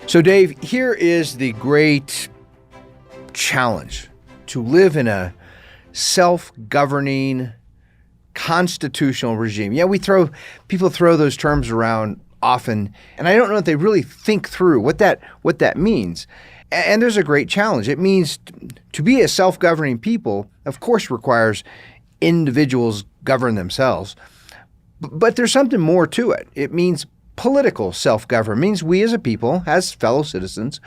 So, Dave, here is the great challenge to live in a self-governing constitutional regime. Yeah, people throw those terms around often, and I don't know if they really think through what that means. And there's a great challenge. It means to be a self-governing people, of course, requires individuals govern themselves. But there's something more to it. It means political self-government. It means we as a people, as fellow citizens,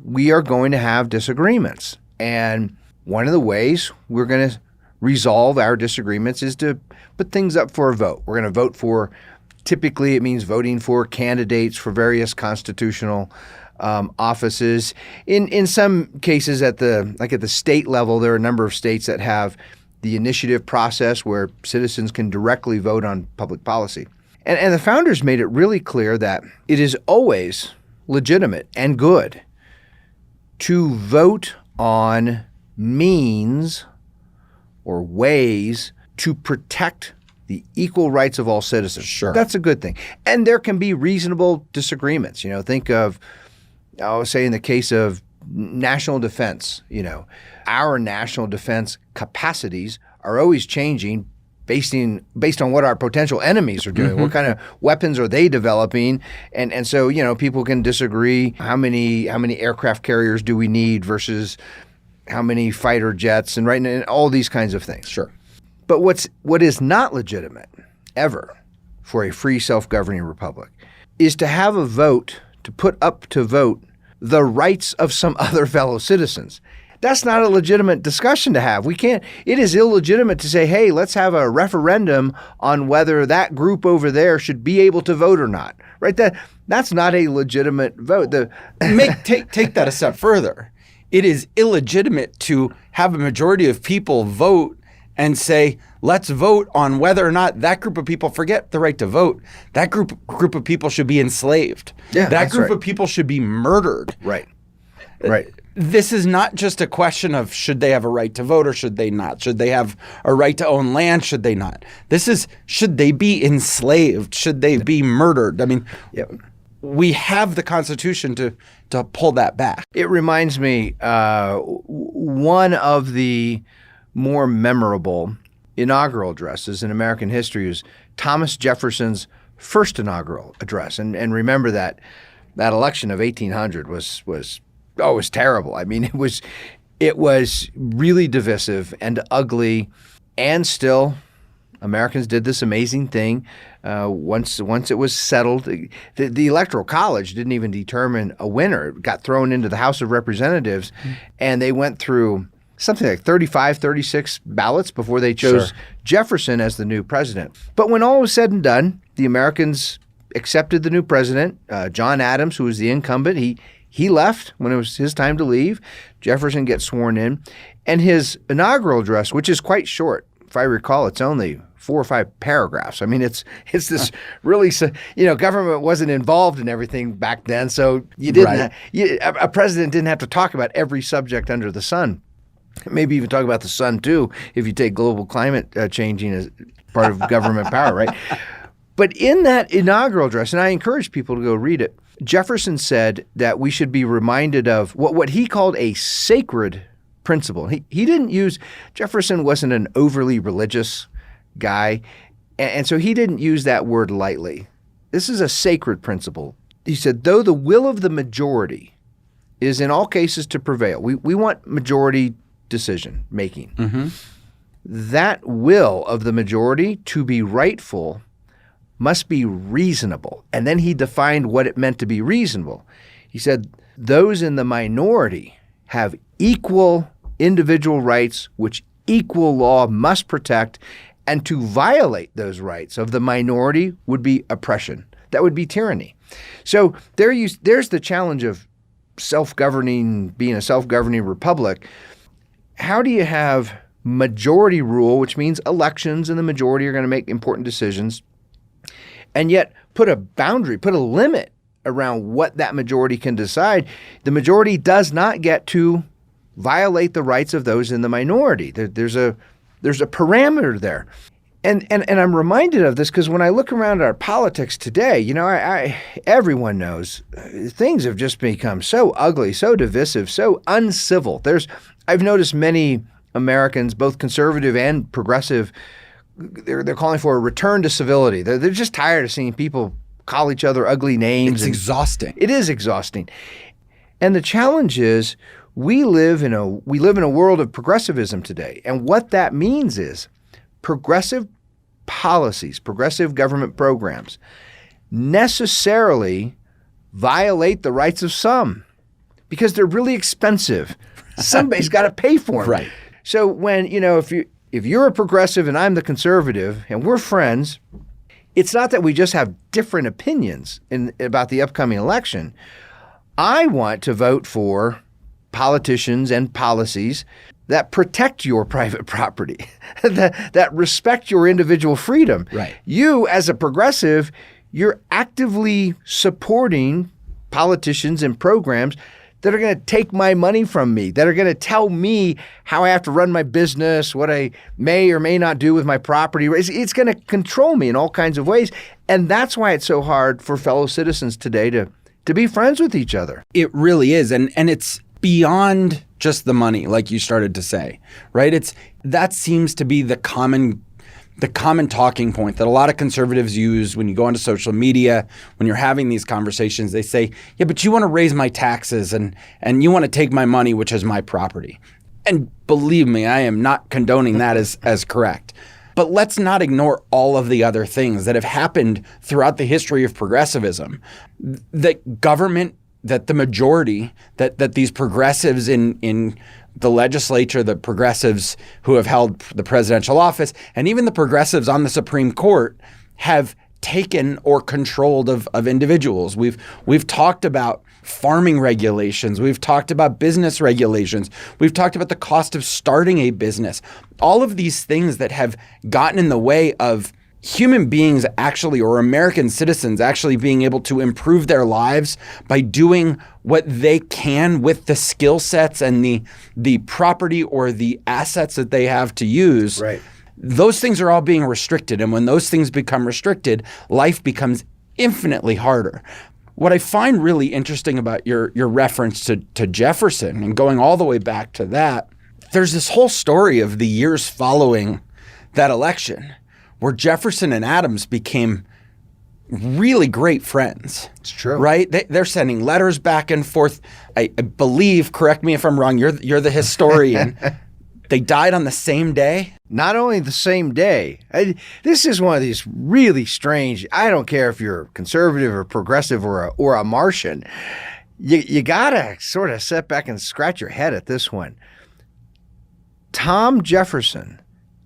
we are going to have disagreements. And one of the ways we're going to resolve our disagreements is to put things up for a vote. We're going to vote for, typically it means voting for candidates for various constitutional offices. In some cases at the state level, there are a number of states that have the initiative process where citizens can directly vote on public policy. And the founders made it really clear that it is always legitimate and good to vote on means or ways to protect the equal rights of all citizens. Sure. That's a good thing. And there can be reasonable disagreements. Think of, say in the case of national defense, our national defense capacities are always changing based on what our potential enemies are doing. Mm-hmm. What kind of weapons are they developing? And so, people can disagree. How many aircraft carriers do we need versus how many fighter jets and all these kinds of things. Sure. But what is not legitimate ever for a free self-governing republic is to have a vote, to put up to vote the rights of some other fellow citizens. That's not a legitimate discussion to have. It is illegitimate to say, hey, let's have a referendum on whether that group over there should be able to vote or not. Right? That's not a legitimate vote. Take that a step further. It is illegitimate to have a majority of people vote and say, let's vote on whether or not that group of people, forget the right to vote, that group of people should be enslaved. Yeah, that group of people should be murdered. Right. This is not just a question of should they have a right to vote or should they not? Should they have a right to own land? Should they not? This is, should they be enslaved? Should they be murdered? I mean, we have the Constitution to pull that back. It reminds me, one of the more memorable inaugural addresses in American history is Thomas Jefferson's first inaugural address. And remember that election of 1800 was terrible. I mean, it was really divisive and ugly, and still Americans did this amazing thing. Once it was settled, the Electoral College didn't even determine a winner. It got thrown into the House of Representatives, and they went through something like 35, 36 ballots before they chose Jefferson as the new president. But when all was said and done, the Americans accepted the new president, John Adams, who was the incumbent. He left when it was his time to leave. Jefferson gets sworn in. And his inaugural address, which is quite short, if I recall, it's only 4 or 5 paragraphs. I mean, it's this really, government wasn't involved in everything back then. So a president didn't have to talk about every subject under the sun. Maybe even talk about the sun, too, if you take global climate changing as part of government power, right? But in that inaugural address, and I encourage people to go read it, Jefferson said that we should be reminded of what he called a sacred principle. Jefferson wasn't an overly religious guy, and so he didn't use that word lightly. This is a sacred principle. He said, though the will of the majority is in all cases to prevail, we want majority decision making. Mm-hmm. That will of the majority to be rightful must be reasonable. And then he defined what it meant to be reasonable. He said, those in the minority have equal individual rights which equal law must protect, and to violate those rights of the minority would be oppression. That would be tyranny. So there's the challenge of being a self-governing republic. How do you have majority rule, which means elections and the majority are going to make important decisions, and yet put a boundary, put a limit around what that majority can decide? The majority does not get to violate the rights of those in the minority. There's a parameter there. And I'm reminded of this because when I look around at our politics today, everyone knows things have just become so ugly, so divisive, so uncivil. I've noticed many Americans, both conservative and progressive, they're calling for a return to civility. They're just tired of seeing people call each other ugly names. It's exhausting. It is exhausting. And the challenge is we live in a world of progressivism today. And what that means is progressive policies, progressive government programs necessarily violate the rights of some because they're really expensive. Somebody's got to pay for them. Right. So when, if you're a progressive and I'm the conservative and we're friends, it's not that we just have different opinions about the upcoming election. I want to vote for politicians and policies that protect your private property, that respect your individual freedom. Right. You, as a progressive, you're actively supporting politicians and programs that are going to take my money from me, that are going to tell me how I have to run my business, what I may or may not do with my property. It's going to control me in all kinds of ways. And that's why it's so hard for fellow citizens today to be friends with each other. It really is. And it's beyond just the money, like you started to say, right? That seems to be the common talking point that a lot of conservatives use when you go onto social media, when you're having these conversations. They say, yeah, but you want to raise my taxes and you want to take my money, which is my property. And believe me, I am not condoning that as correct. But let's not ignore all of the other things that have happened throughout the history of progressivism. That government, that the majority, that these progressives in the legislature, the progressives who have held the presidential office, and even the progressives on the Supreme Court have taken or controlled of individuals. We've talked about farming regulations. We've talked about business regulations. We've talked about the cost of starting a business. All of these things that have gotten in the way of human beings actually, or American citizens actually being able to improve their lives by doing what they can with the skill sets and the property or the assets that they have to use. Right. Those things are all being restricted. And when those things become restricted, life becomes infinitely harder. What I find really interesting about your reference to Jefferson and going all the way back to that, there's this whole story of the years following that election where Jefferson and Adams became really great friends. It's true. Right? They're sending letters back and forth. I believe, correct me if I'm wrong, you're the historian. They died on the same day? Not only the same day. This is one of these really strange, I don't care if you're conservative or progressive or a Martian, you got to sort of sit back and scratch your head at this one. Tom Jefferson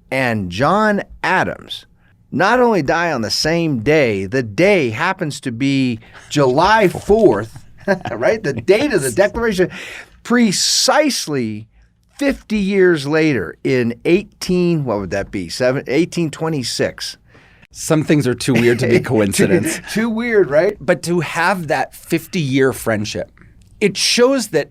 and John Adams not only die on the same day, the day happens to be July 4th, right? The date of the Declaration, precisely 50 years later in 1826. Some things are too weird to be coincidence. Too weird, right? But to have that 50-year friendship, it shows that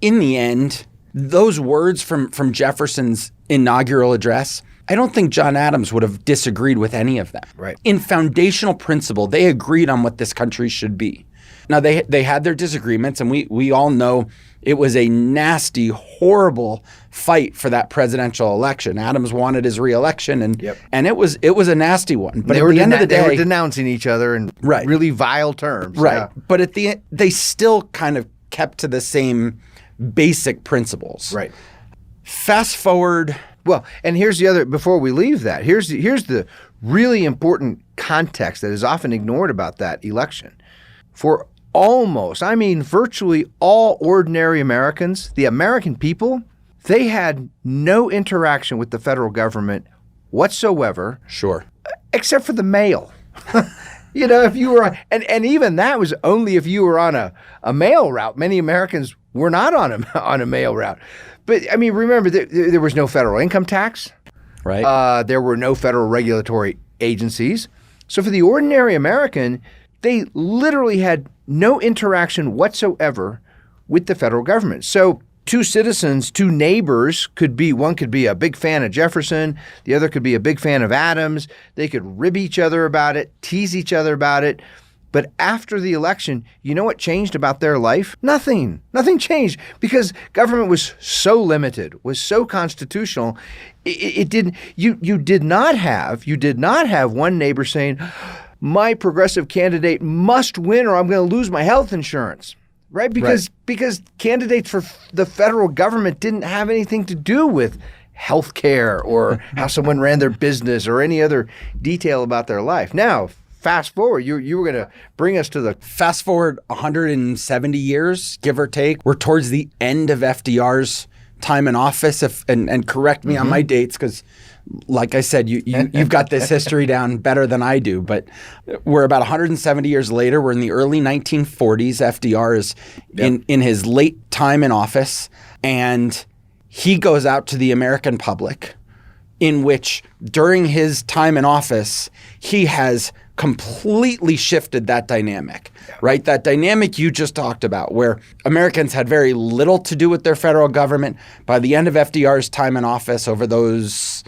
in the end, those words from Jefferson's inaugural address, I don't think John Adams would have disagreed with any of them. Right. In foundational principle, they agreed on what this country should be. Now, they had their disagreements, and we all know it was a nasty, horrible fight for that presidential election. Adams wanted his reelection, and it was a nasty one. But at the end of the day, they were denouncing each other in really vile terms. Right. Yeah. But at the end, they still kind of kept to the same basic principles. Right. Fast forward. Well, and here's the other, before we leave that, here's the really important context that is often ignored about that election. For virtually all ordinary Americans, the American people, they had no interaction with the federal government whatsoever. Sure. Except for the mail. If you were, and even that was only if you were on a mail route. Many Americans were not on a mail route. But I mean, remember, there was no federal income tax. Right. There were no federal regulatory agencies. So for the ordinary American, they literally had no interaction whatsoever with the federal government. So two citizens, two neighbors one could be a big fan of Jefferson, the other could be a big fan of Adams. They could rib each other about it, tease each other about it. But after the election, you know what changed about their life? Nothing. Nothing changed because government was so limited, was so constitutional. It didn't. You did not have one neighbor saying, "My progressive candidate must win, or I'm going to lose my health insurance." Right? Because candidates for the federal government didn't have anything to do with health care or how someone ran their business or any other detail about their life. Now, fast forward, you were going to bring us to the... Fast forward 170 years, give or take. We're towards the end of FDR's time in office, and correct me on my dates, because like I said, you've got this history down better than I do, but we're about 170 years later. We're in the early 1940s. FDR is in his late time in office, and he goes out to the American public, in which during his time in office, he has completely shifted that dynamic, right? That dynamic you just talked about, where Americans had very little to do with their federal government. By the end of FDR's time in office, over those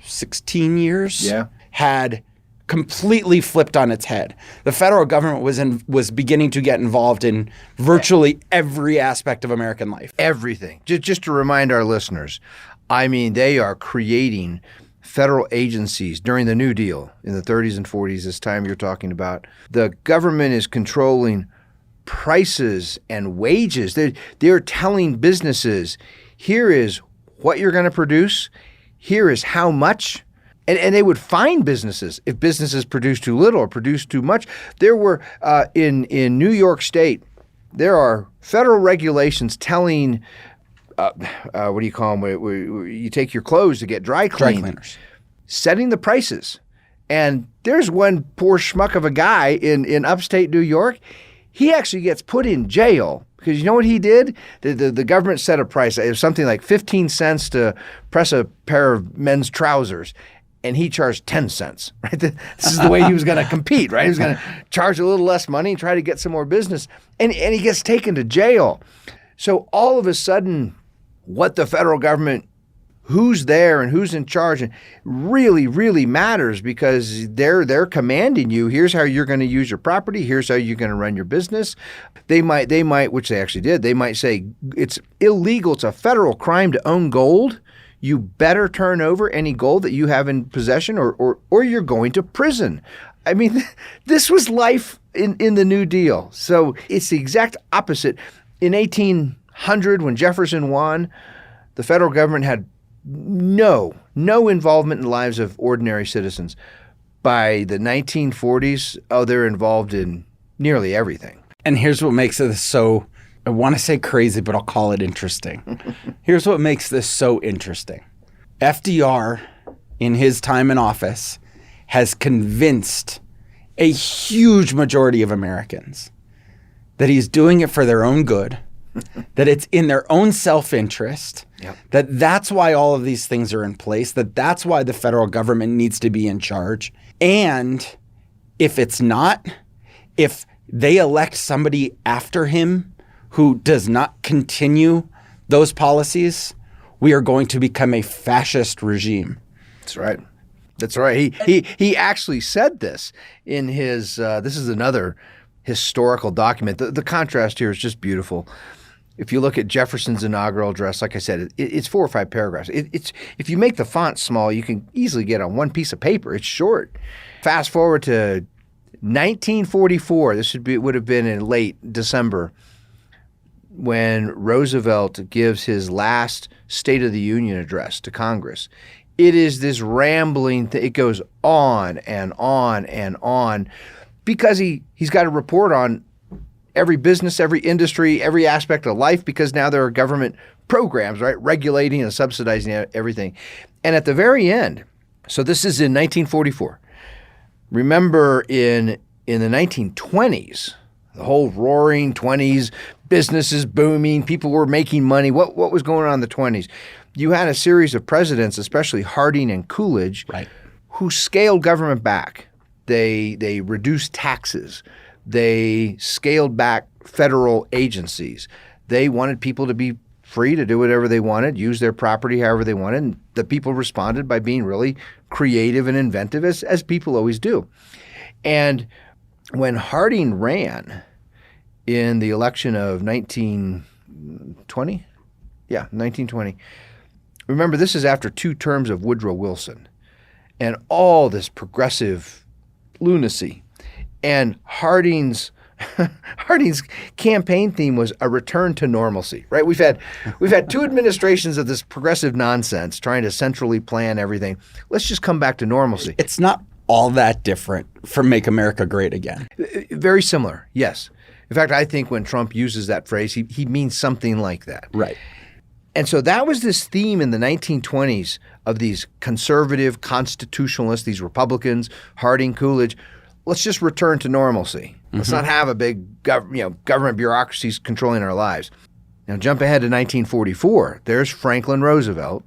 16 years, had completely flipped on its head. The federal government was beginning to get involved in virtually every aspect of American life. Everything. Just to remind our listeners, I mean, they are creating federal agencies during the New Deal in the 30s and 40s, this time you're talking about. The government is controlling prices and wages. They're telling businesses, here is what you're going to produce, here is how much. And they would fine businesses if businesses produced too little or produced too much. There were, in New York State, there are federal regulations telling what do you call them? Where you take your clothes to get dry cleaned. Dry cleaners. Setting the prices. And there's one poor schmuck of a guy in upstate New York. He actually gets put in jail because you know what he did? The government set a price. It was something like 15 cents to press a pair of men's trousers. And he charged 10 cents, right? This is the way he was going to compete, right? He was going to charge a little less money and try to get some more business. And he gets taken to jail. So all of a sudden, what the federal government, who's there and who's in charge, and really, really matters because they're commanding you. Here's how you're going to use your property. Here's how you're going to run your business. They might, which they actually did. They might say it's illegal. It's a federal crime to own gold. You better turn over any gold that you have in possession, or you're going to prison. I mean, this was life in the New Deal. So it's the exact opposite. In 1800, when Jefferson won, the federal government had no involvement in the lives of ordinary citizens. By the 1940s, they're involved in nearly everything. And here's what makes this so, I want to say crazy, but I'll call it interesting. Here's what makes this so interesting. FDR, in his time in office, has convinced a huge majority of Americans that he's doing it for their own good, that it's in their own self-interest, that's why all of these things are in place, that's why the federal government needs to be in charge. And if it's not, if they elect somebody after him who does not continue those policies, we are going to become a fascist regime. That's right. That's right. He actually said this in his, this is another historical document. The contrast here is just beautiful. If you look at Jefferson's inaugural address, like I said, it's 4 or 5 paragraphs. It's if you make the font small, you can easily get on one piece of paper. It's short. Fast forward to 1944. This would have been in late December when Roosevelt gives his last State of the Union address to Congress. It is this rambling thing. It goes on and on and on because he's got to report on every business, every industry, every aspect of life, because now there are government programs, right, regulating and subsidizing everything. And at the very end, so this is in 1944. Remember in the 1920s, the whole roaring 20s, businesses booming, people were making money. What was going on in the 20s? You had a series of presidents, especially Harding and Coolidge, right, who scaled government back. They reduced taxes. They scaled back federal agencies. They wanted people to be free to do whatever they wanted, use their property however they wanted. And the people responded by being really creative and inventive, as people always do. And when Harding ran in the election of 1920, yeah, 1920, remember, this is after 2 terms of Woodrow Wilson and all this progressive lunacy. And Harding's campaign theme was a return to normalcy, right? We've had 2 administrations of this progressive nonsense trying to centrally plan everything. Let's just come back to normalcy. It's not all that different from Make America Great Again. Very similar, yes. In fact, I think when Trump uses that phrase, he means something like that. Right. And so that was this theme in the 1920s of these conservative constitutionalists, these Republicans, Harding, Coolidge. Let's just return to normalcy. Let's not have a big government bureaucracies controlling our lives. Now jump ahead to 1944. There's Franklin Roosevelt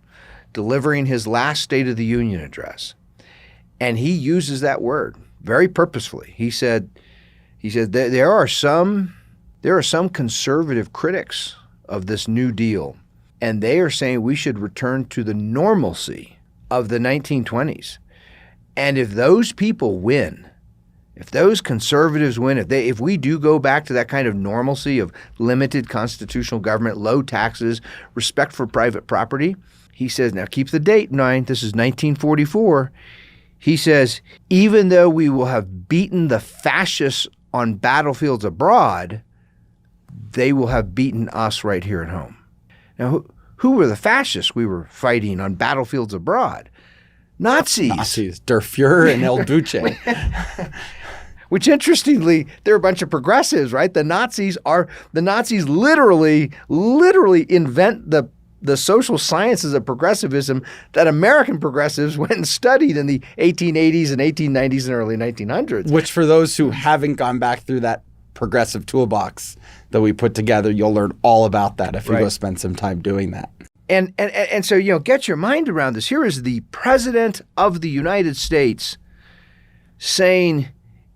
delivering his last State of the Union address. And he uses that word very purposefully. He said there are some conservative critics of this New Deal, and they are saying we should return to the normalcy of the 1920s. And if those people win, if those conservatives win, if we do go back to that kind of normalcy of limited constitutional government, low taxes, respect for private property, he says, now keep the date in mind, this is 1944. He says, even though we will have beaten the fascists on battlefields abroad, they will have beaten us right here at home. Now, who were the fascists we were fighting on battlefields abroad? Nazis. Der Fuhrer and El Duce. Which, interestingly, they're a bunch of progressives, right? The Nazis literally invent the social sciences of progressivism that American progressives went and studied in the 1880s and 1890s and early 1900s. Which, for those who haven't gone back through that progressive toolbox that we put together, you'll learn all about that if you go spend some time doing that. And so, get your mind around this. Here is the President of the United States saying,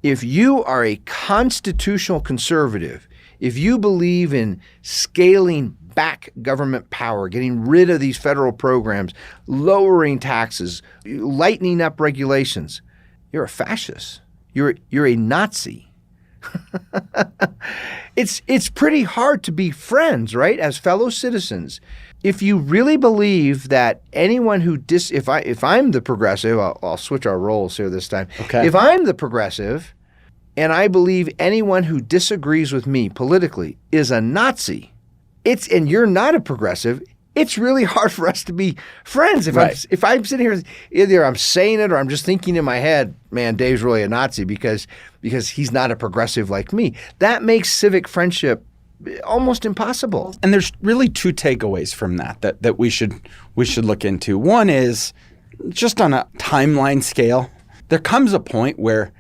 if you are a constitutional conservative, if you believe in scaling back government power, getting rid of these federal programs, lowering taxes, lightening up regulations, you're a fascist. You're a Nazi. It's pretty hard to be friends, right, as fellow citizens. If you really believe that anyone who if I'm the progressive, I'll switch our roles here this time. Okay. If I'm the progressive and I believe anyone who disagrees with me politically is a Nazi, and you're not a progressive, it's really hard for us to be friends. If I'm sitting here, either I'm saying it or I'm just thinking in my head, man, Dave's really a Nazi because he's not a progressive like me. That makes civic friendship almost impossible. And there's really 2 takeaways from that we should look into. One is just on a timeline scale, there comes a point where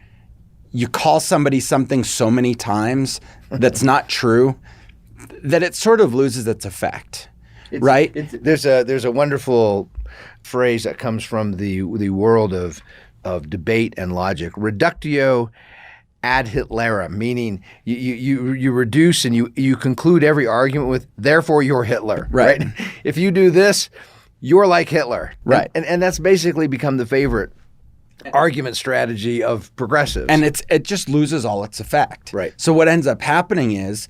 you call somebody something so many times that's not true that it sort of loses its effect, right? There's a wonderful phrase that comes from the world of debate and logic, reductio ad Hitlerum, meaning you reduce and you conclude every argument with, therefore you're Hitler, right? If you do this, you're like Hitler, right? And that's basically become the favorite argument strategy of progressives. And it just loses all its effect. Right. So what ends up happening is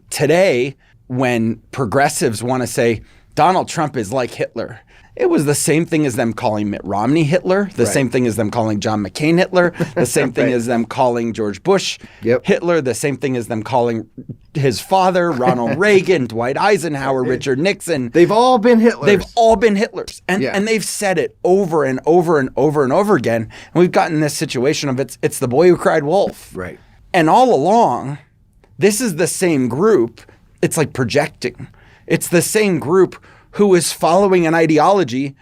today, when progressives want to say Donald Trump is like Hitler, it was the same thing as them calling Mitt Romney Hitler, the same thing as them calling John McCain Hitler, the same thing as them calling George Bush Hitler, the same thing as them calling his father, Ronald Reagan, Dwight Eisenhower, Richard Nixon. They've all been Hitlers. They've all been Hitlers. And they've said it over and over and over and over again. And we've gotten this situation of it's the boy who cried wolf. Right. And all along, this is the same group. It's like projecting. It's the same group who is following an ideology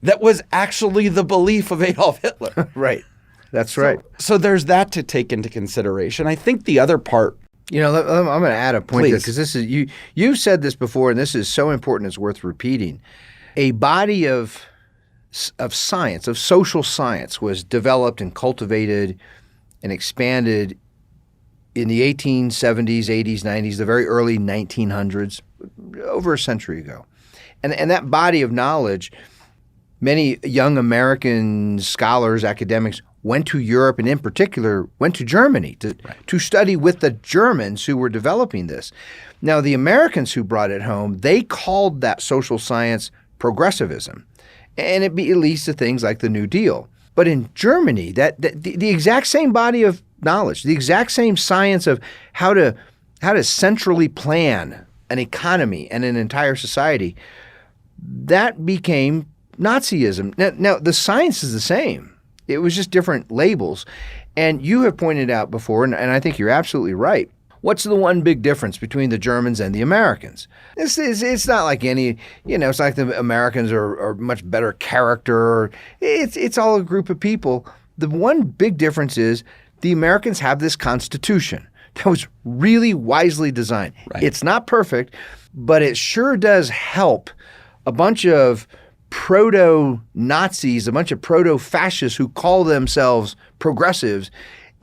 that was actually the belief of Adolf Hitler. Right. That's right. So there's that to take into consideration. I think the other part. I'm going to add a point to this, because this is you've said this before, and this is so important it's worth repeating. A body of science, of social science, was developed and cultivated and expanded in the 1870s, 80s, 90s, the very early 1900s, over a century ago. And that body of knowledge, many young American scholars, academics went to Europe, and in particular went to Germany to study with the Germans who were developing this. Now, the Americans who brought it home, they called that social science progressivism. And it leads to things like the New Deal. But in Germany, the exact same body of knowledge, the exact same science of how to centrally plan an economy and an entire society, that became Nazism. Now, the science is the same. It was just different labels. And you have pointed out before, and I think you're absolutely right, what's the one big difference between the Germans and the Americans? It's not like it's like the Americans are much better character. It's all a group of people. The one big difference is the Americans have this Constitution that was really wisely designed. Right. It's not perfect, but it sure does help a bunch of proto-Nazis, a bunch of proto-fascists who call themselves progressives.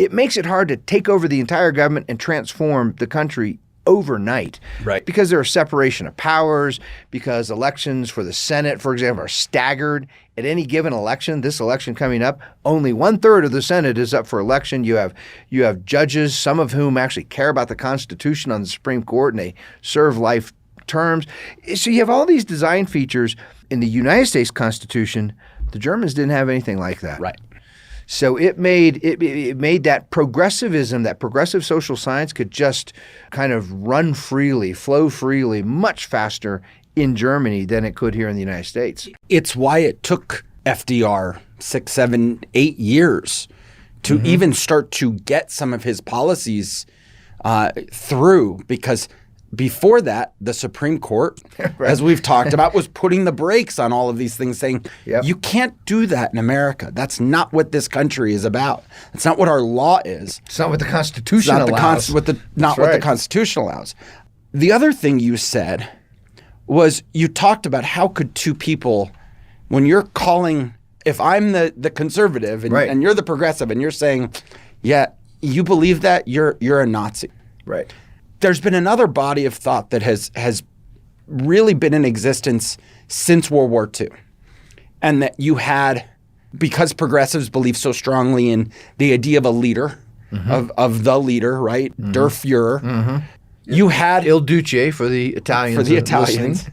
It makes it hard to take over the entire government and transform the country overnight. Right. Because there are separation of powers, because elections for the Senate, for example, are staggered. At any given election, this election coming up, only 1/3 of the Senate is up for election. You have judges, some of whom actually care about the Constitution on the Supreme Court, and they serve life terms. So you have all these design features. In the United States Constitution, the Germans didn't have anything like that. Right. So it made that progressivism, that progressive social science could just kind of run freely, flow freely, much faster in Germany than it could here in the United States. It's why it took FDR 6, 7, 8 years to even start to get some of his policies through, because before that, the Supreme Court, right, as we've talked about, was putting the brakes on all of these things, saying, you can't do that in America. That's not what this country is about. That's not what our law is. It's not what the Constitution allows. What the Constitution allows. The other thing you said was you talked about how could two people, when you're calling, if I'm the conservative and you're the progressive and you're saying, yeah, you believe that, you're a Nazi. Right. There's been another body of thought that has really been in existence since World War II. And that you had, because progressives believe so strongly in the idea of a leader, of the leader, right? Der Fuhrer. You had Il Duce for the Italians.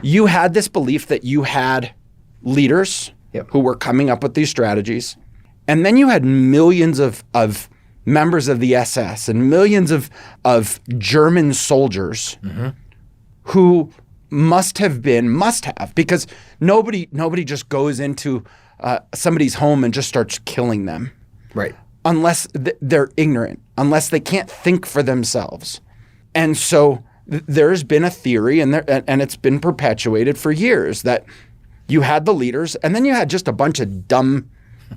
You had this belief that you had leaders who were coming up with these strategies. And then you had millions of members of the SS and millions of German soldiers who must have, because nobody just goes into somebody's home and just starts killing them. Right. Unless they're ignorant, unless they can't think for themselves. And so there's been a theory, and it's been perpetuated for years, that you had the leaders, and then you had just a bunch of dumb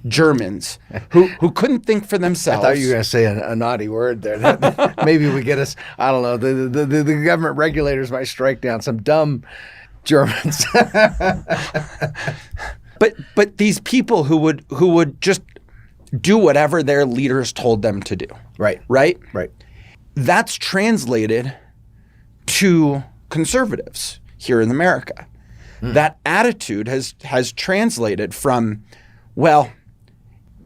Germans who couldn't think for themselves. I thought you were going to say a naughty word there. Maybe we get us, I don't know, the government regulators might strike down some dumb Germans. But these people who would just do whatever their leaders told them to do. Right. Right? Right. That's translated to conservatives here in America. That attitude has translated from, well,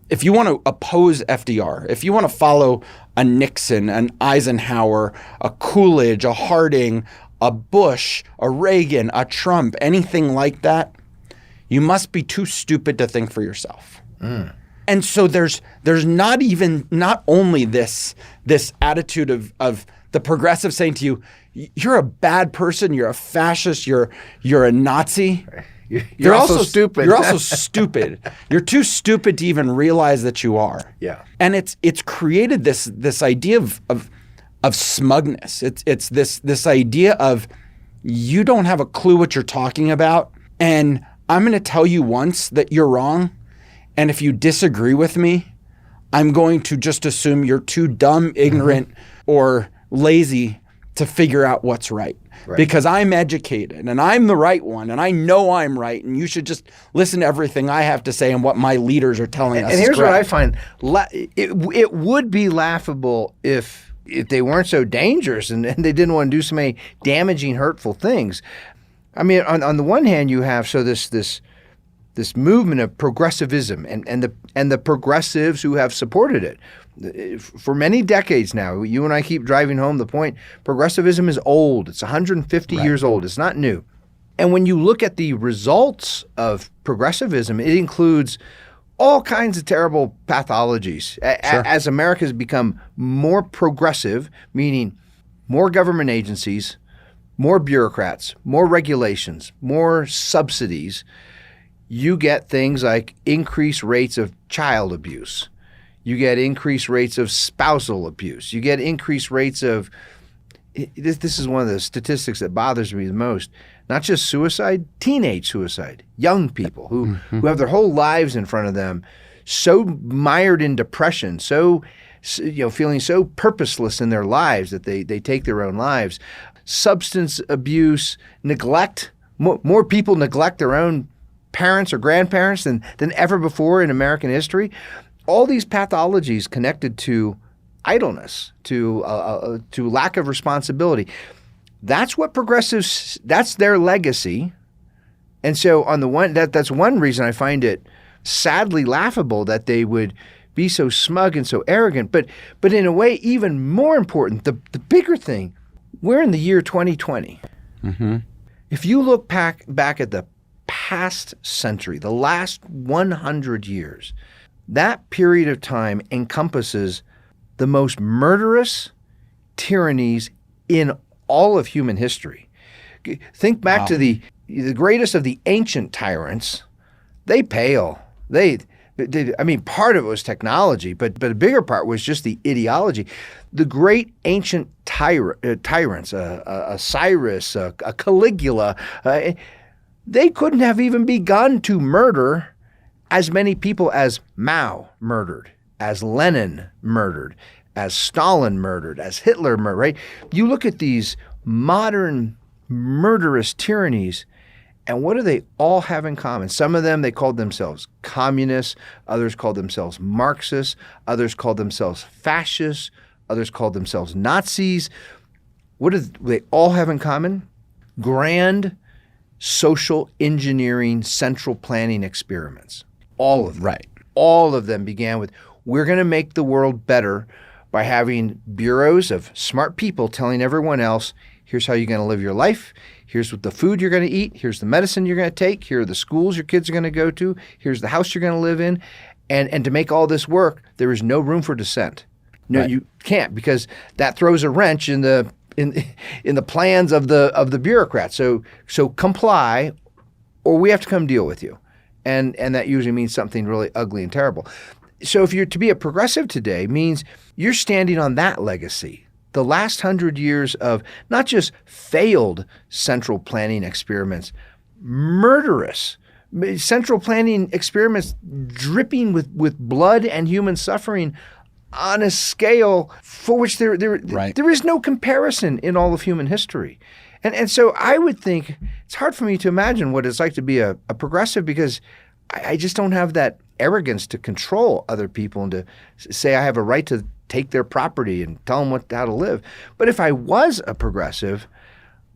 if you want to oppose FDR, if you want to follow a Nixon, an Eisenhower, a Coolidge, a Harding, a Bush, a Reagan, a Trump, anything like that, you must be too stupid to think for yourself. And so there's not only this attitude of the progressive saying to you, you're a bad person, you're a fascist, you're a Nazi. You're also stupid. You're also stupid. You're too stupid to even realize that you are. Yeah. And it's created this idea of smugness. It's this idea of you don't have a clue what you're talking about, and I'm going to tell you once that you're wrong, and if you disagree with me, I'm going to just assume you're too dumb, ignorant, or lazy to figure out what's right. Because I'm educated and I'm the right one and I know I'm right, and you should just listen to everything I have to say and what my leaders are telling us. And here's what I find. It would be laughable if if they weren't so dangerous and they didn't want to do so many damaging, hurtful things. I mean, on the one hand, you have this movement of progressivism and the progressives who have supported it for many decades now. You and I keep driving home the point: progressivism is old. It's 150 years old. It's not new. And when you look at the results of progressivism, it includes all kinds of terrible pathologies. As America has become more progressive, meaning more government agencies, more bureaucrats, more regulations, more subsidies, you get things like increased rates of child abuse. You get increased rates of spousal abuse. You get increased rates of, this is one of the statistics that bothers me the most, not just suicide, teenage suicide, young people who have their whole lives in front of them, so mired in depression, so feeling so purposeless in their lives that they take their own lives. Substance abuse, neglect. More people neglect their own parents or grandparents than ever before in American history. All these pathologies connected to idleness, to lack of responsibility. That's what progressives, that's their legacy. And so on the one, that's one reason I find it sadly laughable that they would be so smug and so arrogant. But in a way, even more important, the bigger thing, we're in the year 2020. Mm-hmm. If you look back at the past century, the last 100 years, that period of time encompasses the most murderous tyrannies in all of human history. Think back to the greatest of the ancient tyrants. They pale. I mean, part of it was technology, but a bigger part was just the ideology. The great ancient tyrants, a Cyrus, a Caligula, they couldn't have even begun to murder as many people as Mao murdered, as Lenin murdered, as Stalin murdered, as Hitler murdered, right? You look at these modern murderous tyrannies, and what do they all have in common? Some of them, they called themselves communists. Others called themselves Marxists. Others called themselves fascists. Others called themselves Nazis. What do they all have in common? Grand social engineering, central planning experiments. All of them. Right. All of them began with, we're going to make the world better by having bureaus of smart people telling everyone else, here's how you're going to live your life. Here's what the food you're going to eat. Here's the medicine you're going to take. Here are the schools your kids are going to go to. Here's the house you're going to live in. And to make all this work, there is no room for dissent. No, right. You can't, because that throws a wrench in the plans of the bureaucrats. So comply, or we have to come deal with you. And that usually means something really ugly and terrible. So if you're to be a progressive today, means you're standing on that legacy. The last 100 years of not just failed central planning experiments, murderous central planning experiments dripping with blood and human suffering on a scale for which there is no comparison in all of human history. And so I would think it's hard for me to imagine what it's like to be a progressive, because I just don't have that arrogance to control other people and to say I have a right to take their property and tell them how to live. But if I was a progressive,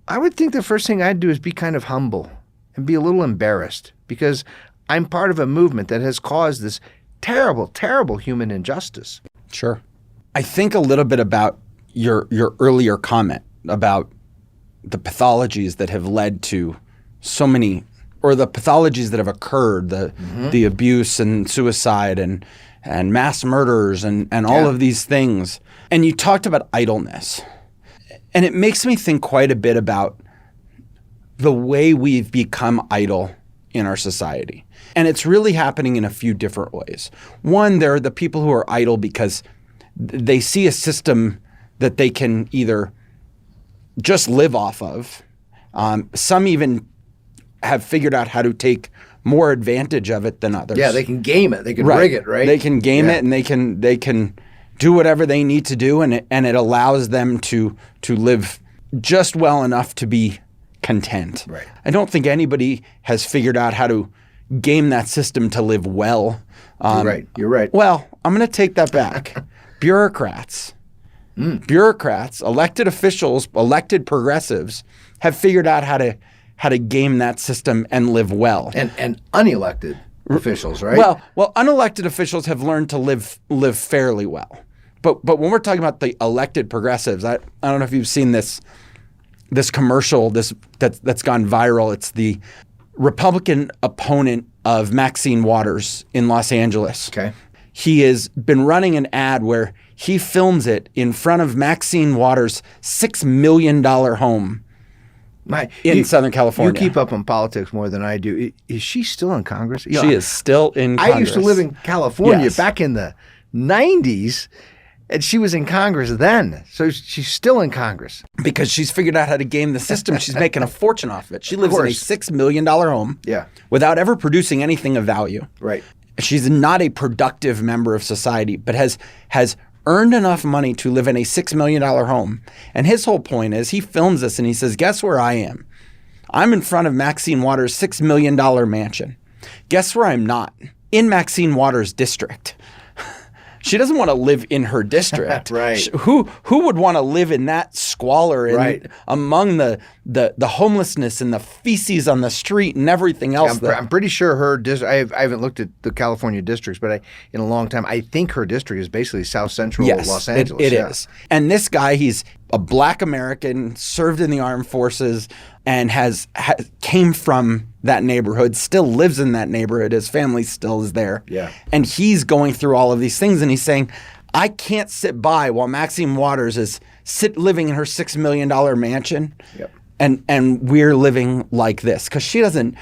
I would think the first thing I'd do is be kind of humble and be a little embarrassed, because I'm part of a movement that has caused this terrible, terrible human injustice. Sure. I think a little bit about your earlier comment about the pathologies that have led to so many, or the pathologies that have occurred, the abuse and suicide and mass murders and all of these things. And you talked about idleness. And it makes me think quite a bit about the way we've become idle in our society. And it's really happening in a few different ways. One, there are the people who are idle because they see a system that they can either just live off of. Some even have figured out how to take more advantage of it than others. Yeah, they can game it. They can rig it, right? They can game it, and they can do whatever they need to do, and it allows them to live just well enough to be content. Right. I don't think anybody has figured out how to game that system to live well. You're right. Well, I'm going to take that back. Bureaucrats. Bureaucrats, elected officials, elected progressives have figured out how to game that system and live well. And unelected officials, right? Well, unelected officials have learned to live fairly well. But when we're talking about the elected progressives, I don't know if you've seen this commercial that's gone viral. It's the Republican opponent of Maxine Waters in Los Angeles. Okay. He has been running an ad where he films it in front of Maxine Waters' $6 million home in Southern California. You keep up on politics more than I do. Is she still in Congress? She is still in Congress. I used to live in California Yes. back in the 90s, and she was in Congress then. So she's still in Congress. Because she's figured out how to game the system. She's making a fortune off of it. She lives in a $6 million home without ever producing anything of value. Right. She's not a productive member of society, but has earned enough money to live in a $6 million home. And his whole point is he films this and he says, guess where I am? I'm in front of Maxine Waters' $6 million mansion. Guess where I'm not? In Maxine Waters' district. She doesn't want to live in her district. Right. Who would want to live in that squalor and among the homelessness and the feces on the street and everything else? I'm pretty sure her district, I haven't looked at the California districts, but in a long time, I think her district is basically South Central Los Angeles. It is. And this guy, he's a Black American, served in the armed forces, and came from that neighborhood, still lives in that neighborhood. His family still is there. Yeah. And he's going through all of these things, and he's saying, I can't sit by while Maxine Waters is living in her $6 million mansion. Yep. And we're living like this because she hasn't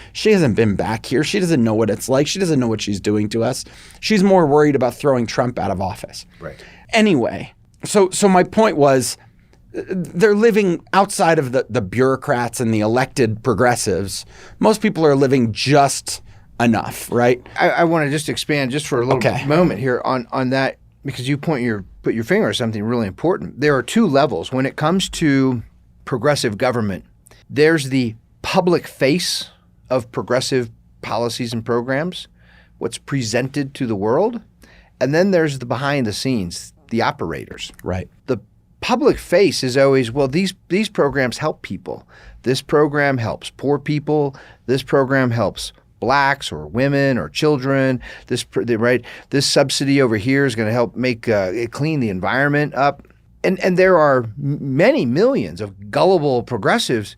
been back here. She doesn't know what it's like. She doesn't know what she's doing to us. She's more worried about throwing Trump out of office. Right. Anyway, so my point was, they're living outside of the bureaucrats and the elected progressives. Most people are living just enough, right? I want to just expand just for a little moment here on that, because you put your finger on something really important. There are two levels when it comes to progressive government. There's the public face of progressive policies and programs, what's presented to the world, and then there's the behind the scenes, the operators. Right. The public face is always, well, these programs help people. This program helps poor people. This program helps blacks or women or children. This subsidy over here is going to help make clean the environment up. And there are many millions of gullible progressives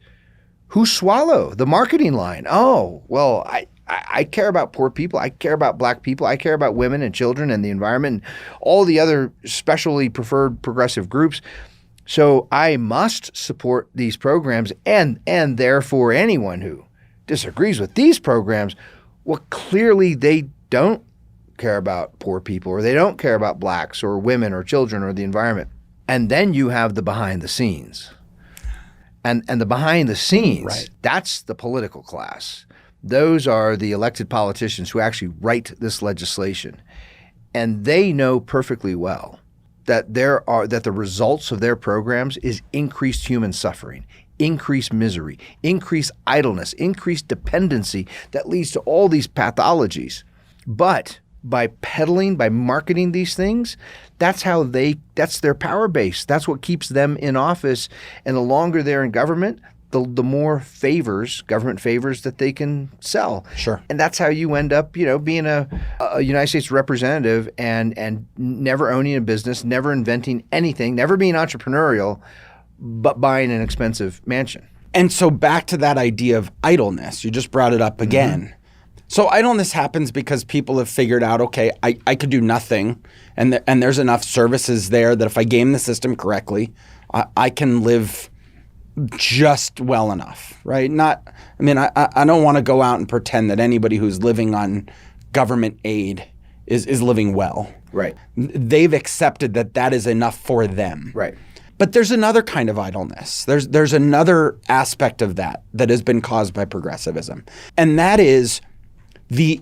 who swallow the marketing line. Oh, well, I care about poor people. I care about black people. I care about women and children and the environment and all the other specially preferred progressive groups. So I must support these programs, and therefore anyone who disagrees with these programs, well, clearly they don't care about poor people, or they don't care about blacks or women or children or the environment. And then you have the behind the scenes. And the behind the scenes, that's the political class. Those are the elected politicians who actually write this legislation. And they know perfectly well that the results of their programs is increased human suffering, increased misery, increased idleness, increased dependency that leads to all these pathologies. But by peddling, by marketing these things, that's their power base. That's what keeps them in office. And the longer they're in government, the more government favors that they can sell. Sure. And that's how you end up, being a United States representative and never owning a business, never inventing anything, never being entrepreneurial, but buying an expensive mansion. And so back to that idea of idleness, you just brought it up again. Mm-hmm. So idleness happens because people have figured out, okay, I could do nothing, and there's enough services there that if I game the system correctly, I can live just well enough, right? I don't want to go out and pretend that anybody who's living on government aid is living well. Right. They've accepted that is enough for them. Right. But there's another kind of idleness. There's another aspect of that has been caused by progressivism, and that is the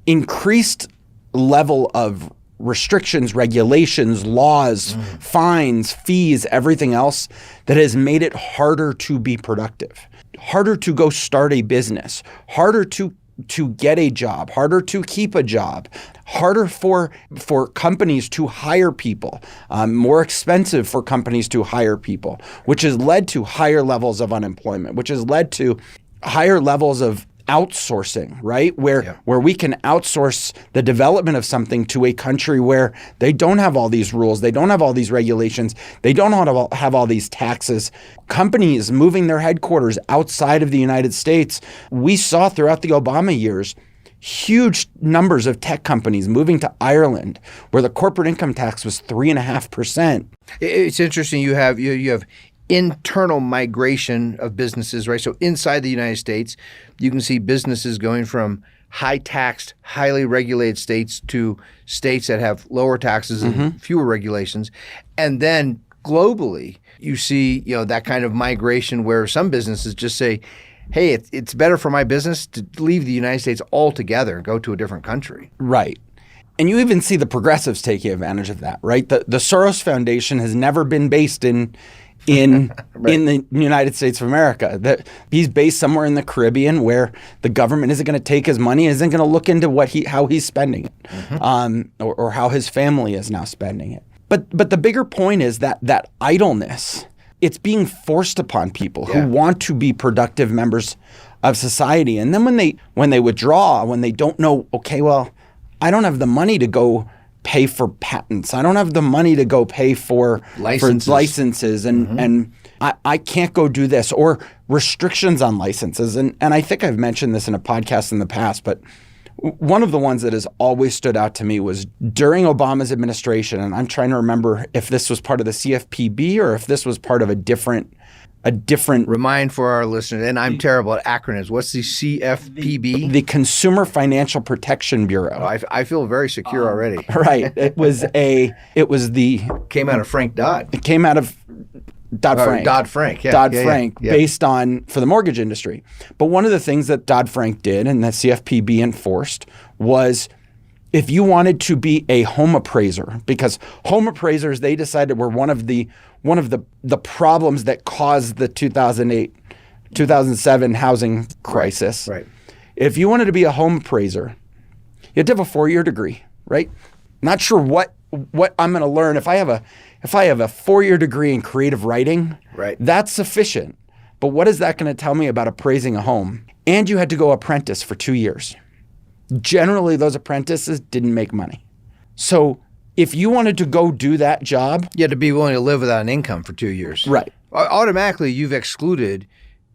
increased level of restrictions, regulations, laws, fines, fees, everything else that has made it harder to be productive, harder to go start a business, harder to to get a job, harder to keep a job, harder for companies to hire people, more expensive for companies to hire people, which has led to higher levels of unemployment, which has led to higher levels of outsourcing, right? Where we can outsource the development of something to a country where they don't have all these rules, they don't have all these regulations, they don't have all these taxes. Companies moving their headquarters outside of the United States. We saw throughout the Obama years huge numbers of tech companies moving to Ireland, where the corporate income tax was 3.5%. It's interesting. You have internal migration of businesses, right? So inside the United States, you can see businesses going from high-taxed, highly regulated states to states that have lower taxes and fewer regulations. And then globally, you see, that kind of migration where some businesses just say, hey, it's better for my business to leave the United States altogether and go to a different country. Right. And you even see the progressives taking advantage of that, right? The Soros Foundation has never been based in right. in the United States of America. That he's based somewhere in the Caribbean where the government isn't going to take his money, isn't going to look into how he's spending it, or how his family is now spending it. But the bigger point is that idleness, it's being forced upon people who want to be productive members of society. And then when they withdraw, when they don't know, okay, well, I don't have the money to go pay for patents. I don't have the money to go pay for licenses and I can't go do this, or restrictions on licenses. And I think I've mentioned this in a podcast in the past, but one of the ones that has always stood out to me was during Obama's administration, and I'm trying to remember if this was part of the CFPB or if this was part of a different Remind for our listeners, and I'm terrible at acronyms. What's the CFPB? The Consumer Financial Protection Bureau. Oh, I feel very secure already. Right. It was Came out of Frank Dodd. It came out of Dodd-Frank. Dodd-Frank, yeah. Dodd-Frank, based on, for the mortgage industry. But one of the things that Dodd-Frank did and that CFPB enforced was if you wanted to be a home appraiser, because home appraisers, they decided, were one of the problems that caused the 2007 housing crisis. Right. If you wanted to be a home appraiser, you had to have a 4-year degree, right? Not sure what I'm going to learn. If I have a 4-year degree in creative writing, right, that's sufficient. But what is that going to tell me about appraising a home? And you had to go apprentice for 2 years. Generally, those apprentices didn't make money. So if you wanted to go do that job, you had to be willing to live without an income for 2 years. Right. Automatically, you've excluded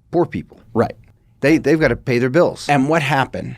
poor people. Right. They've got to pay their bills. And what happened?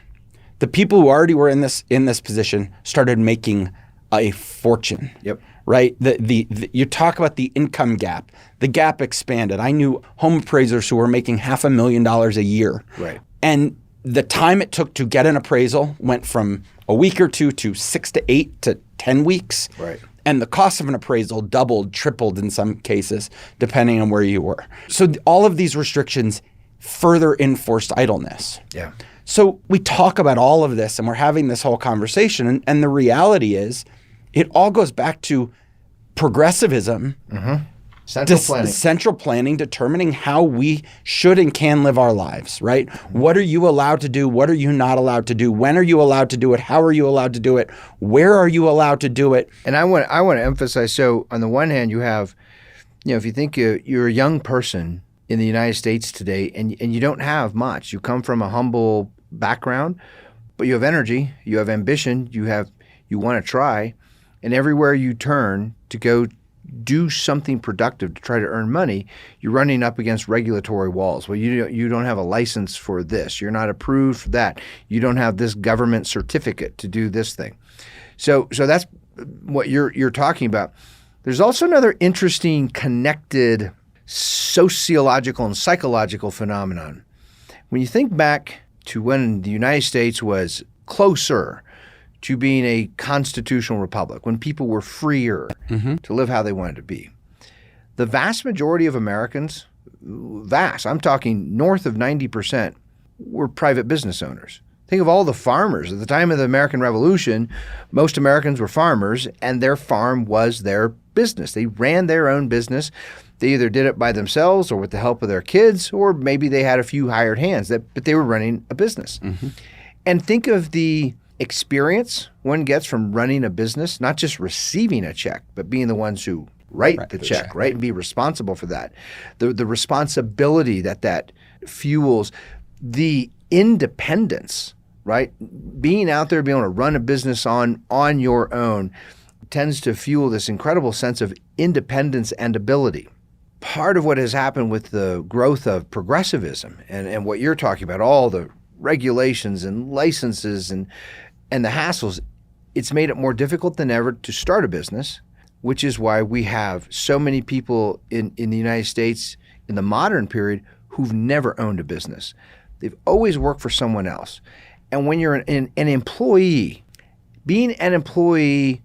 The people who already were in this position started making a fortune. Yep. Right? You talk about the income gap. The gap expanded. I knew home appraisers who were making $500,000 a year. Right. And the time it took to get an appraisal went from a week or two to 6 to 8 to 10 weeks. Right. And the cost of an appraisal doubled, tripled in some cases, depending on where you were. So all of these restrictions further enforced idleness. Yeah. So we talk about all of this and we're having this whole conversation. And the reality is it all goes back to progressivism. Central planning, determining how we should and can live our lives, right? What are you allowed to do? What are you not allowed to do? When are you allowed to do it? How are you allowed to do it? Where are you allowed to do it? And I want to emphasize, so on the one hand, you have, if you think you're a young person in the United States today and you don't have much, you come from a humble background, but you have energy, you have ambition, you want to try, and everywhere you turn to go do something productive to try to earn money, you're running up against regulatory walls. Well, you don't have a license for this. You're not approved for that. You don't have this government certificate to do this thing. So that's what you're talking about. There's also another interesting connected sociological and psychological phenomenon. When you think back to when the United States was closer to being a constitutional republic, when people were freer to live how they wanted to be. The vast majority of Americans, I'm talking north of 90%, were private business owners. Think of all the farmers. At the time of the American Revolution, most Americans were farmers, and their farm was their business. They ran their own business. They either did it by themselves or with the help of their kids, or maybe they had a few hired hands, but they were running a business. And think of the experience one gets from running a business, not just receiving a check, but being the ones who write the check, right? And be responsible for that. The responsibility that fuels, the independence, right? Being out there, being able to run a business on your own tends to fuel this incredible sense of independence and ability. Part of what has happened with the growth of progressivism and what you're talking about, all the regulations and licenses and the hassles, it's made it more difficult than ever to start a business, which is why we have so many people in the United States in the modern period who've never owned a business. They've always worked for someone else. And when you're an employee, being an employee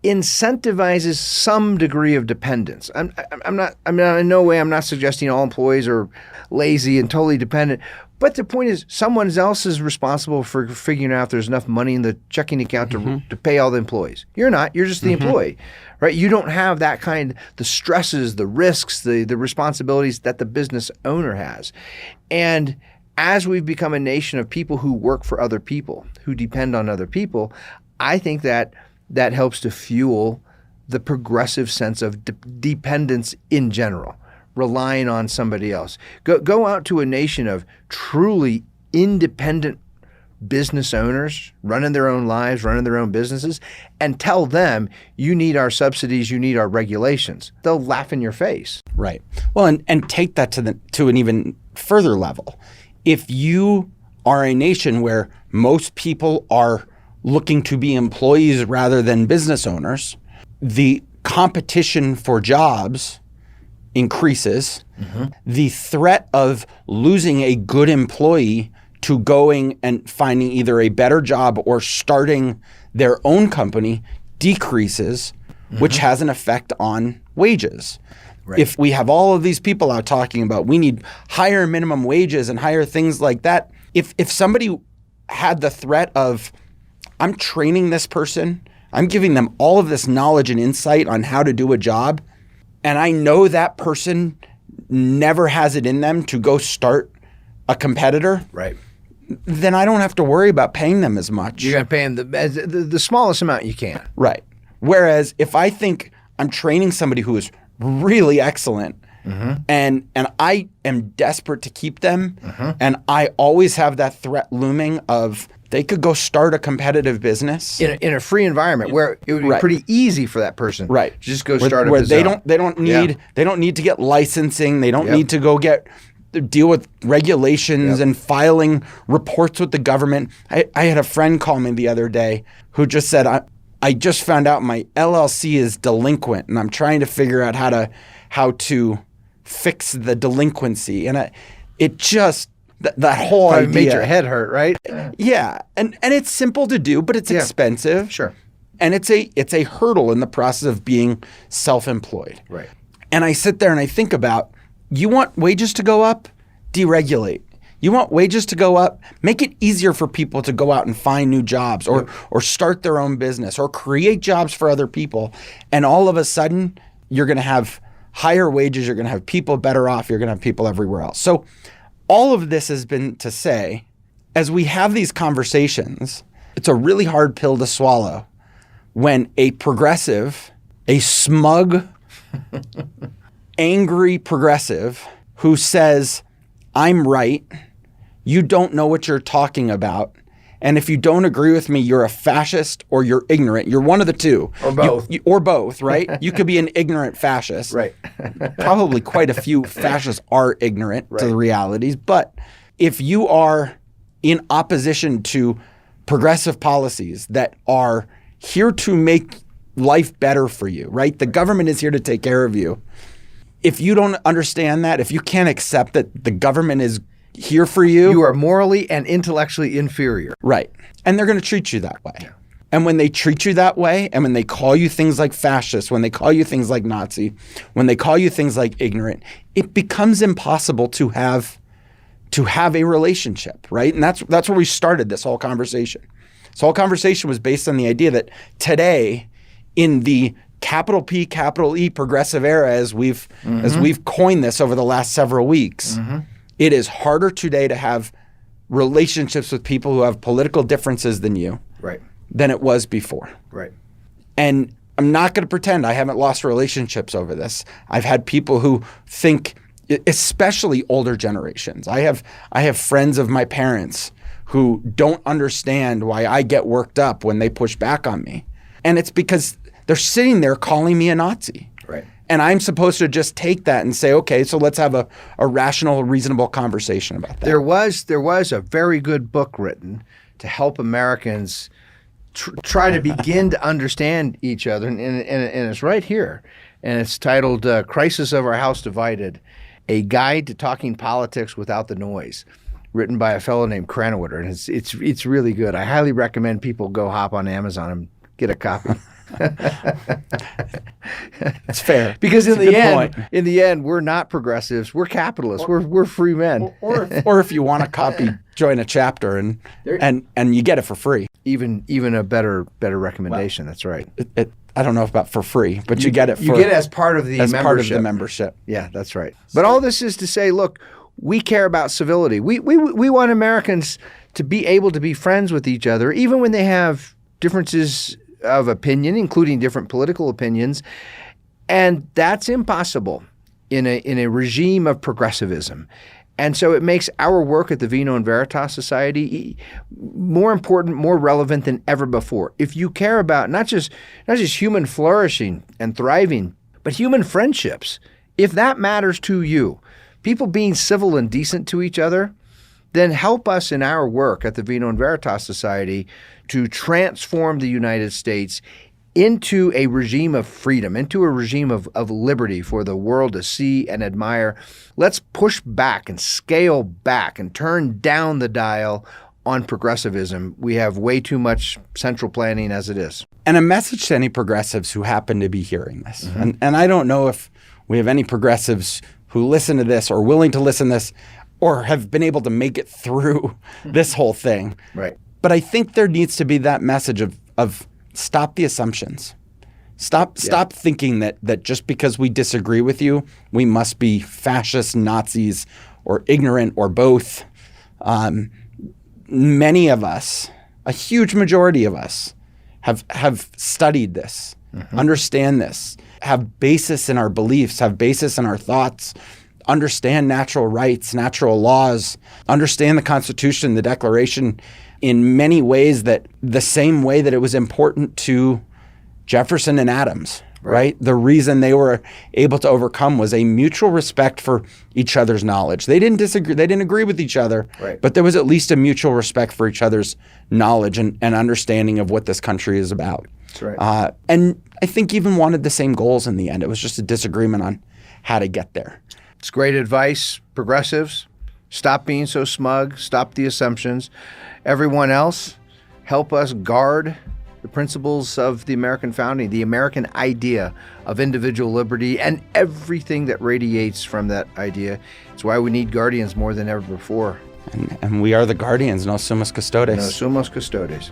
incentivizes some degree of dependence. I'm not in no way I'm not suggesting all employees are lazy and totally dependent. But the point is, someone else is responsible for figuring out if there's enough money in the checking account to pay all the employees. You're not. You're just the employee, right? You don't have that the stresses, the risks, the responsibilities that the business owner has. And as we've become a nation of people who work for other people, who depend on other people, I think that helps to fuel the progressive sense of dependence in general, relying on somebody else. Go out to a nation of truly independent business owners running their own lives, running their own businesses, and tell them, you need our subsidies, you need our regulations. They'll laugh in your face. Right. Well, and take that to an even further level. If you are a nation where most people are looking to be employees rather than business owners, the competition for jobs increases. The threat of losing a good employee to going and finding either a better job or starting their own company decreases, which has an effect on wages. Right. If we have all of these people out talking about we need higher minimum wages and higher things like that, if somebody had the threat of, I'm training this person, I'm giving them all of this knowledge and insight on how to do a job, and I know that person never has it in them to go start a competitor, right? Then I don't have to worry about paying them as much. You're going to pay them the smallest amount you can. Right. Whereas if I think I'm training somebody who is really excellent and I am desperate to keep them, and I always have that threat looming of they could go start a competitive business in a free environment where it would be pretty easy for that person to just go start a business. They don't need to get licensing. They don't need to go deal with regulations and filing reports with the government. I had a friend call me the other day who just said, I just found out my LLC is delinquent and I'm trying to figure out how to fix the delinquency. And it just that whole idea made your head hurt, right? Yeah, and it's simple to do, but it's expensive. Sure. And it's a hurdle in the process of being self-employed. Right. And I sit there and I think about, you want wages to go up? Deregulate. You want wages to go up? Make it easier for people to go out and find new jobs or start their own business or create jobs for other people. And all of a sudden, you're going to have higher wages. You're going to have people better off. You're going to have people everywhere else. So all of this has been to say, as we have these conversations, it's a really hard pill to swallow when a progressive, a smug, angry progressive who says, I'm right, you don't know what you're talking about, and if you don't agree with me, you're a fascist or you're ignorant. You're one of the two. Or both. Or both, right? You could be an ignorant fascist. Right. Probably quite a few fascists are ignorant to the realities. But if you are in opposition to progressive policies that are here to make life better for you, right? The government is here to take care of you. If you don't understand that, if you can't accept that the government is here for you. You are morally and intellectually inferior. Right. And they're going to treat you that way. Yeah. And when they treat you that way, and when they call you things like fascist, when they call you things like Nazi, when they call you things like ignorant, it becomes impossible to have a relationship, right? And that's where we started this whole conversation. This whole conversation was based on the idea that today, in the capital P, capital E progressive era, as we've coined this over the last several weeks, it is harder today to have relationships with people who have political differences than you Right. than it was before. Right. And I'm not going to pretend I haven't lost relationships over this. I've had people who think, especially older generations. I have friends of my parents who don't understand why I get worked up when they push back on me. And it's because they're sitting there calling me a Nazi. Right. And I'm supposed to just take that and say, okay, so let's have a rational, reasonable conversation about that. There was a very good book written to help Americans try to begin to understand each other, and it's right here, and it's titled "Crisis of Our House Divided: A Guide to Talking Politics Without the Noise," written by a fellow named Kranwitter, and it's really good. I highly recommend people go hop on Amazon and get a copy. It's fair. Because in the end, we're not progressives. We're capitalists. We're free men. Or if you want a copy, join a chapter and you get it for free. Even a better recommendation. That's right. I don't know about for free, but you get it. You get it as part of the membership. Part of the membership. Yeah, that's right. But all this is to say, look, we care about civility. We want Americans to be able to be friends with each other, even when they have differences of opinion, including different political opinions, and that's impossible in a regime of progressivism. And so it makes our work at the Vino Veritas Society more important, more relevant than ever before. If you care about not just human flourishing and thriving, but human friendships, if that matters to you, people being civil and decent to each other, then help us in our work at the Vino Veritas Society to transform the United States into a regime of freedom, into a regime of liberty for the world to see and admire. Let's push back and scale back and turn down the dial on progressivism. We have way too much central planning as it is. And a message to any progressives who happen to be hearing this. Mm-hmm. And I don't know if we have any progressives who listen to this or willing to listen to this or have been able to make it through this whole thing. Right. But I think there needs to be that message of stop the assumptions. Stop thinking that just because we disagree with you, we must be fascist, Nazis, or ignorant, or both. Many of us, a huge majority of us, have studied this, understand this, have basis in our beliefs, have basis in our thoughts, understand natural rights, natural laws, understand the Constitution, the Declaration, in many ways that the same way that it was important to Jefferson and Adams, right? The reason they were able to overcome was a mutual respect for each other's knowledge. They didn't disagree. They didn't agree with each other, right, but there was at least a mutual respect for each other's knowledge and understanding of what this country is about. That's right. And I think even wanted the same goals in the end. It was just a disagreement on how to get there. It's great advice, progressives. Stop being so smug. Stop the assumptions. Everyone else, help us guard the principles of the American founding, the American idea of individual liberty, and everything that radiates from that idea. It's why we need guardians more than ever before. And we are the guardians, no sumus custodes. No sumus custodes.